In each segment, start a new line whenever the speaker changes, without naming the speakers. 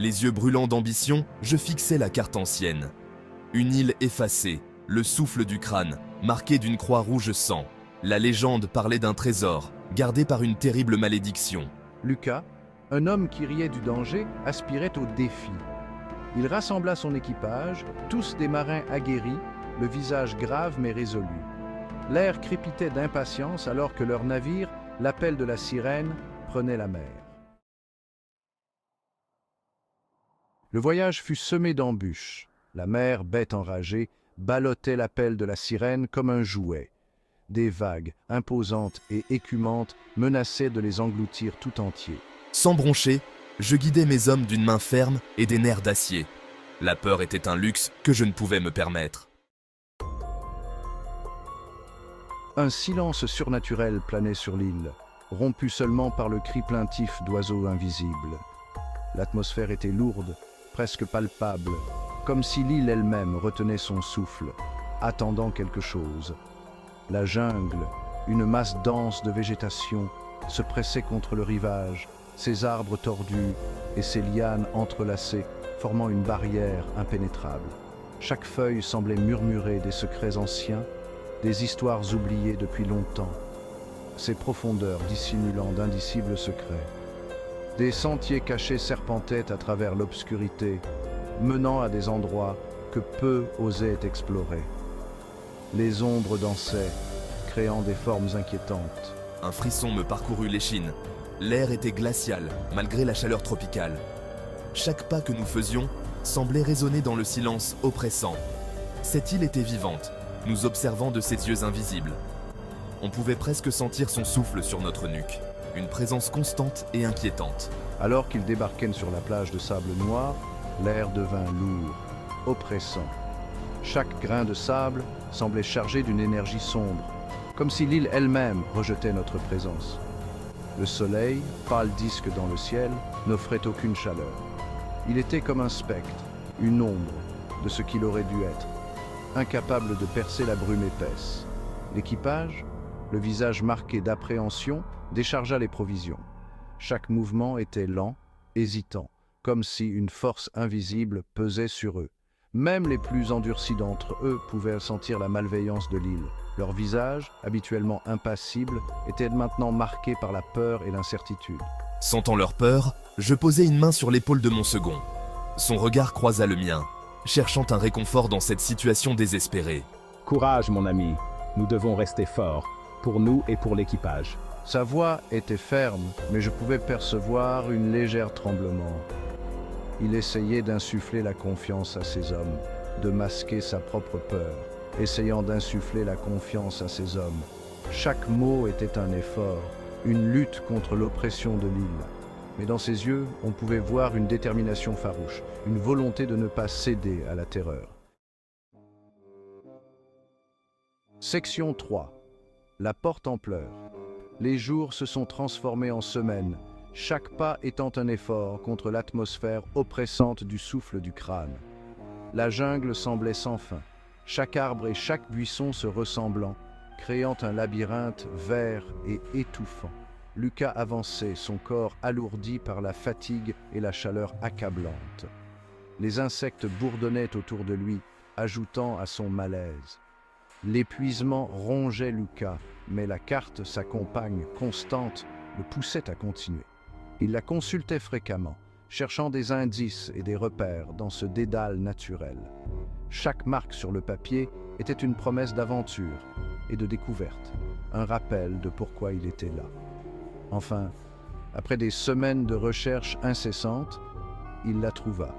Les yeux brûlants d'ambition, je fixais la carte ancienne. Une île effacée, le souffle du crâne, marqué d'une croix rouge sang. La légende parlait d'un trésor, gardé par une terrible malédiction.
Lucas, un homme qui riait du danger, aspirait au défi. Il rassembla son équipage, tous des marins aguerris, le visage grave mais résolu. L'air crépitait d'impatience alors que leur navire, l'appel de la sirène, prenait la mer. Le voyage fut semé d'embûches. La mer, bête enragée, ballottait l'appel de la sirène comme un jouet. Des vagues, imposantes et écumantes, menaçaient de les engloutir tout entiers.
Sans broncher, je guidais mes hommes d'une main ferme et des nerfs d'acier. La peur était un luxe que je ne pouvais me permettre.
Un silence surnaturel planait sur l'île, rompu seulement par le cri plaintif d'oiseaux invisibles. L'atmosphère était lourde, presque palpable, comme si l'île elle-même retenait son souffle, attendant quelque chose. La jungle, une masse dense de végétation, se pressait contre le rivage, ses arbres tordus et ses lianes entrelacées formant une barrière impénétrable. Chaque feuille semblait murmurer des secrets anciens, des histoires oubliées depuis longtemps, ces profondeurs dissimulant d'indicibles secrets. Des sentiers cachés serpentaient à travers l'obscurité, menant à des endroits que peu osaient explorer. Les ombres dansaient, créant des formes inquiétantes.
Un frisson me parcourut l'échine. L'air était glacial, malgré la chaleur tropicale. Chaque pas que nous faisions semblait résonner dans le silence oppressant. Cette île était vivante, nous observant de ses yeux invisibles. On pouvait presque sentir son souffle sur notre nuque, une présence constante et inquiétante.
Alors qu'ils débarquaient sur la plage de sable noir, l'air devint lourd, oppressant. Chaque grain de sable semblait chargé d'une énergie sombre, comme si l'île elle-même rejetait notre présence. Le soleil, pâle disque dans le ciel, n'offrait aucune chaleur. Il était comme un spectre, une ombre de ce qu'il aurait dû être, incapable de percer la brume épaisse. L'équipage, le visage marqué d'appréhension, déchargea les provisions. Chaque mouvement était lent, hésitant, comme si une force invisible pesait sur eux. Même les plus endurcis d'entre eux pouvaient sentir la malveillance de l'île. Leurs visages, habituellement impassibles, étaient maintenant marqués par la peur et l'incertitude.
Sentant leur peur, je posai une main sur l'épaule de mon second. Son regard croisa le mien, cherchant un réconfort dans cette situation désespérée.
Courage, mon ami. Nous devons rester forts, pour nous et pour l'équipage.
Sa voix était ferme, mais je pouvais percevoir une légère tremblement. Il essayait d'insuffler la confiance à ses hommes, de masquer sa propre peur, essayant d'insuffler la confiance à ses hommes. Chaque mot était un effort, une lutte contre l'oppression de l'île. Mais dans ses yeux, on pouvait voir une détermination farouche, une volonté de ne pas céder à la terreur. Section 3. La porte en pleurs. Les jours se sont transformés en semaines, chaque pas étant un effort contre l'atmosphère oppressante du souffle du crâne. La jungle semblait sans fin, chaque arbre et chaque buisson se ressemblant, créant un labyrinthe vert et étouffant. Lucas avançait, son corps alourdi par la fatigue et la chaleur accablante. Les insectes bourdonnaient autour de lui, ajoutant à son malaise. L'épuisement rongeait Lucas, mais la carte, sa compagne constante, le poussait à continuer. Il la consultait fréquemment, cherchant des indices et des repères dans ce dédale naturel. Chaque marque sur le papier était une promesse d'aventure et de découverte, un rappel de pourquoi il était là. Enfin, après des semaines de recherches incessantes, il la trouva.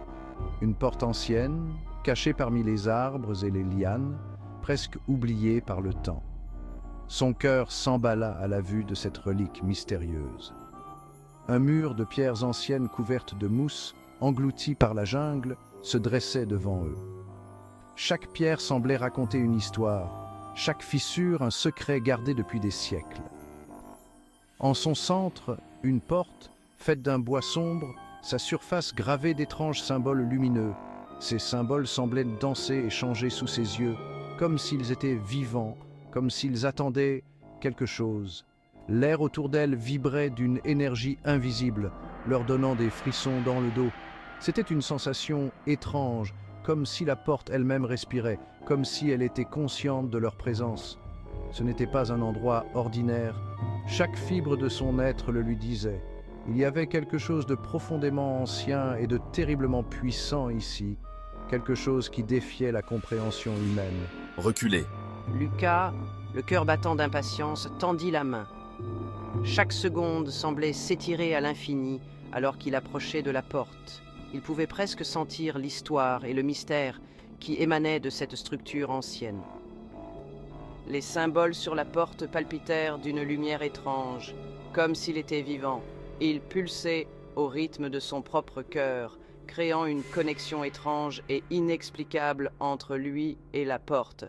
Une porte ancienne, cachée parmi les arbres et les lianes, presque oubliée par le temps. Son cœur s'emballa à la vue de cette relique mystérieuse. Un mur de pierres anciennes couvertes de mousse, englouties par la jungle, se dressait devant eux. Chaque pierre semblait raconter une histoire, chaque fissure un secret gardé depuis des siècles. En son centre, une porte, faite d'un bois sombre, sa surface gravée d'étranges symboles lumineux. Ces symboles semblaient danser et changer sous ses yeux, comme s'ils étaient vivants, comme s'ils attendaient quelque chose. L'air autour d'elle vibrait d'une énergie invisible, leur donnant des frissons dans le dos. C'était une sensation étrange, comme si la porte elle-même respirait, comme si elle était consciente de leur présence. Ce n'était pas un endroit ordinaire. Chaque fibre de son être le lui disait. Il y avait quelque chose de profondément ancien et de terriblement puissant ici, quelque chose qui défiait la compréhension humaine.
Reculez.
Lucas, le cœur battant d'impatience, tendit la main. Chaque seconde semblait s'étirer à l'infini alors qu'il approchait de la porte. Il pouvait presque sentir l'histoire et le mystère qui émanaient de cette structure ancienne. Les symboles sur la porte palpitèrent d'une lumière étrange, comme s'il était vivant. Il pulsait au rythme de son propre cœur, créant une connexion étrange et inexplicable entre lui et la porte.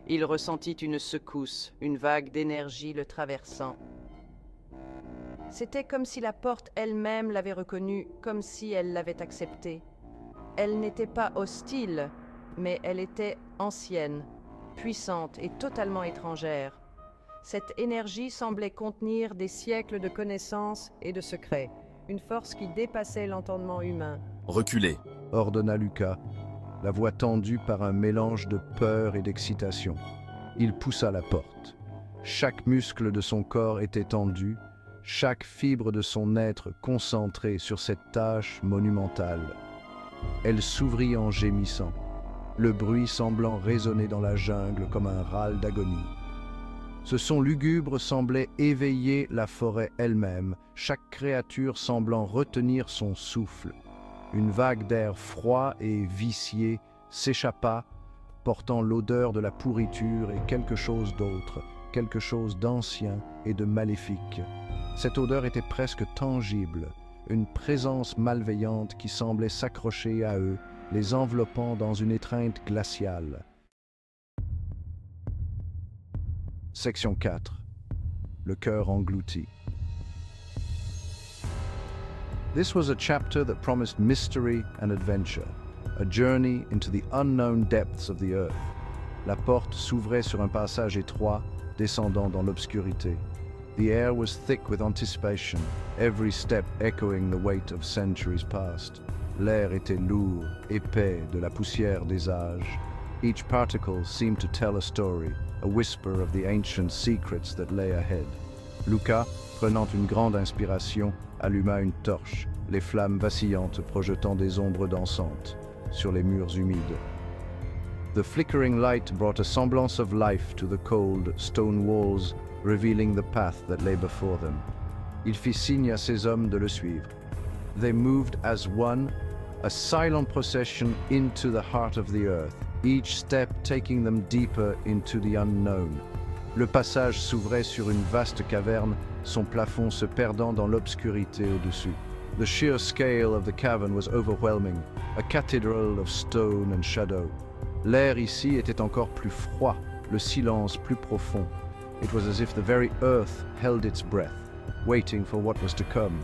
Il ressentit une secousse, une vague d'énergie le traversant. C'était comme si la porte elle-même l'avait reconnu, comme si elle l'avait accepté. Elle n'était pas hostile, mais elle était ancienne, puissante et totalement étrangère. Cette énergie semblait contenir des siècles de connaissances et de secrets, une force qui dépassait l'entendement humain.
Reculez.
Ordonna Lucas, la voix tendue par un mélange de peur et d'excitation. Il poussa la porte. Chaque muscle de son corps était tendu, chaque fibre de son être concentrée sur cette tâche monumentale. Elle s'ouvrit en gémissant, le bruit semblant résonner dans la jungle comme un râle d'agonie. Ce son lugubre semblait éveiller la forêt elle-même, chaque créature semblant retenir son souffle. Une vague d'air froid et vicié s'échappa, portant l'odeur de la pourriture et quelque chose d'autre, quelque chose d'ancien et de maléfique. Cette odeur était presque tangible, une présence malveillante qui semblait s'accrocher à eux, les enveloppant dans une étreinte glaciale. Section 4. Le cœur englouti. This was a chapter that promised mystery and adventure, a journey into the unknown depths of the earth. La porte s'ouvrait sur un passage étroit, descendant dans l'obscurité. The air was thick with anticipation, every step echoing the weight of centuries past. L'air était lourd, épais de la poussière des âges. Each particle seemed to tell a story, a whisper of the ancient secrets that lay ahead. Lucas, prenant une grande inspiration, alluma une torche, les flammes vacillantes projetant des ombres dansantes sur les murs humides. The flickering light brought a semblance of life to the cold, stone walls, revealing the path that lay before them. Il fit signe à ses hommes de le suivre. They moved as one, a silent procession into the heart of the earth, each step taking them deeper into the unknown. Le passage s'ouvrait sur une vaste caverne, son plafond se perdant dans l'obscurité au-dessus. The sheer scale of the cavern was overwhelming, a cathedral of stone and shadow. L'air ici était encore plus froid, le silence plus profond. It was as if the very earth held its breath, waiting for what was to come.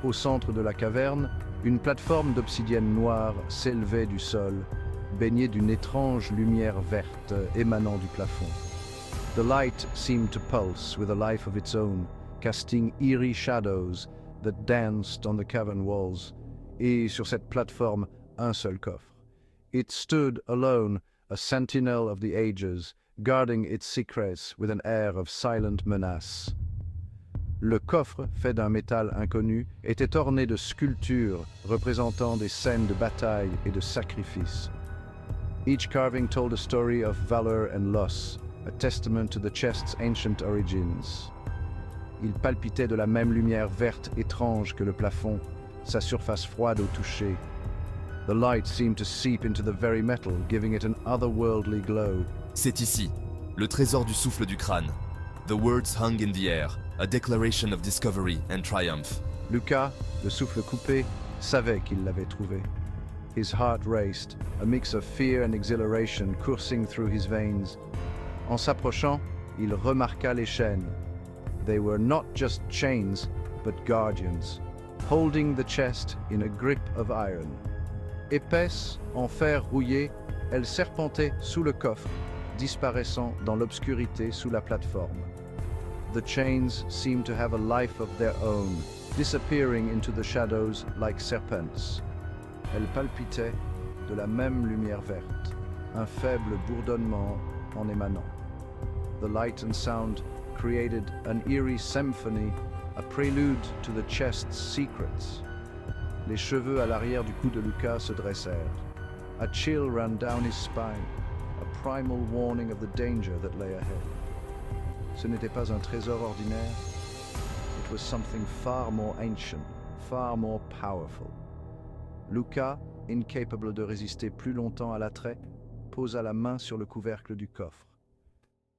Au centre de la caverne, une plateforme d'obsidienne noire s'élevait du sol, baignée d'une étrange lumière verte émanant du plafond. The light seemed to pulse with a life of its own, casting eerie shadows that danced on the cavern walls. Et sur cette plateforme, un seul coffre. It stood alone, a sentinel of the ages, guarding its secrets with an air of silent menace. Le coffre, fait d'un métal inconnu, était orné de sculptures représentant des scènes de bataille et de sacrifice. Each carving told a story of valor and loss, a testament to the chest's ancient origins. Il palpitait de la même lumière verte étrange que le plafond, sa surface froide au toucher. The light seemed to seep into the very metal, giving it an otherworldly glow.
C'est ici, le trésor du souffle du crâne. The words hung in the air, a declaration of discovery and triumph.
Lucas, le souffle coupé, savait qu'il l'avait trouvé. His heart raced, a mix of fear and exhilaration coursing through his veins. En s'approchant, il remarqua les chaînes. They were not just chains, but guardians, holding the chest in a grip of iron. Épaisse, en fer rouillé, elle serpentait sous le coffre, disparaissant dans l'obscurité sous la plateforme. The chains seemed to have a life of their own, disappearing into the shadows like serpents. Elle palpitait de la même lumière verte, un faible bourdonnement en émanant. The light and sound created an eerie symphony, a prelude to the chest's secrets. Les cheveux à l'arrière du cou de Luca se dressèrent. A chill ran down his spine, a primal warning of the danger that lay ahead. Ce n'était pas un trésor ordinaire. It was something far more ancient, far more powerful. Luca, incapable de résister plus longtemps à l'attrait, posa la main sur le couvercle du coffre.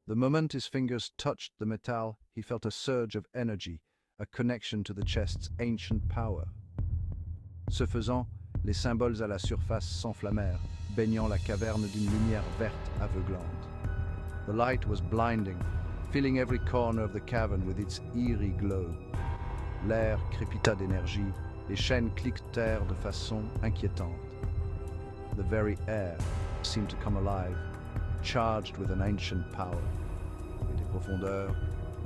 The moment his fingers touched the metal, he felt a surge of energy, a connection to the chest's ancient power. Ce faisant, les symboles à la surface s'enflammèrent, baignant la caverne d'une lumière verte aveuglante. The light was blinding, filling every corner of the cavern with its eerie glow. L'air crépita d'énergie, les chaînes cliquetèrent de façon inquiétante. The very air seemed to come alive, charged with an ancient power. Et des profondeurs,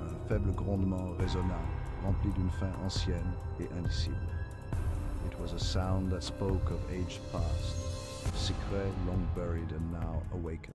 un faible grondement résonna, rempli d'une faim ancienne et indicible. It was a sound that spoke of age past, secret long buried and now awakened.